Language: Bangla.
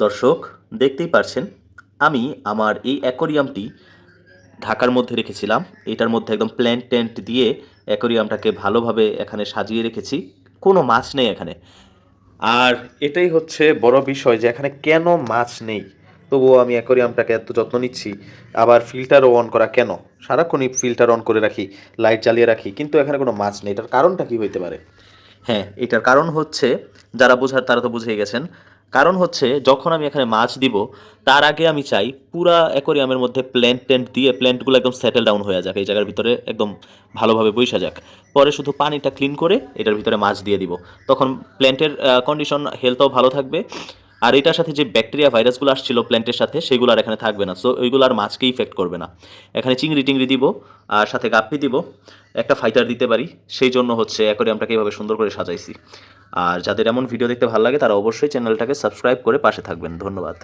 দর্শক দেখতেই পারছেন আমি আমার এই অ্যাকোরিয়ামটি ঢাকার মধ্যে রেখেছিলাম। এটার মধ্যে একদম প্ল্যান্ট ট্যান্ট দিয়ে অ্যাকোরিয়ামটাকে ভালোভাবে এখানে সাজিয়ে রেখেছি। কোনো মাছ নেই এখানে। আর এটাই হচ্ছে বড় বিষয় যে এখানে কেন মাছ নেই, তবুও আমি অ্যাকোরিয়ামটাকে এত যত্ন নিচ্ছি। আবার ফিল্টারও অন করা কেন, সারাক্ষণই ফিল্টার অন করে রাখি, লাইট জ্বালিয়ে রাখি, কিন্তু এখানে কোনো মাছ নেই। এটার কারণটা কি হইতে পারে? হ্যাঁ, এটার কারণ হচ্ছে, যারা বোঝার তারা তো বুঝেই গেছেন। কারণ হচ্ছে যখন আমি এখানে মাছ দিব, তার আগে আমি চাই পুরা অ্যাকোরিয়ামের মধ্যে প্ল্যান্ট ট্যান্ট দিয়ে প্ল্যান্টগুলো একদম সেটেল ডাউন হয়ে যাক, এই জায়গার ভিতরে একদম ভালোভাবে বইসা যাক। পরে শুধু পানিটা ক্লিন করে এটার ভিতরে মাছ দিয়ে দিব। তখন প্ল্যান্টের কন্ডিশন হেলথও ভালো থাকবে। আর এটার সাথে যে ব্যাকটেরিয়া ভাইরাসগুলো আসছিল প্ল্যান্টের সাথে, সেগুলো আর এখানে থাকবে না। সো ওইগুলো আর মাছকে ইফেক্ট করবে না। এখানে চিংড়ি টিংড়ি দিব, আর সাথে গাপ্পি দিব, একটা ফাইটার দিতে পারি। সেই জন্য হচ্ছে অ্যাকোরিয়ামটাকে এইভাবে সুন্দর করে সাজাইছি। আর যাদের এমন ভিডিও দেখতে ভালো লাগে তারা অবশ্যই চ্যানেলটাকে সাবস্ক্রাইব করে পাশে থাকবেন। ধন্যবাদ।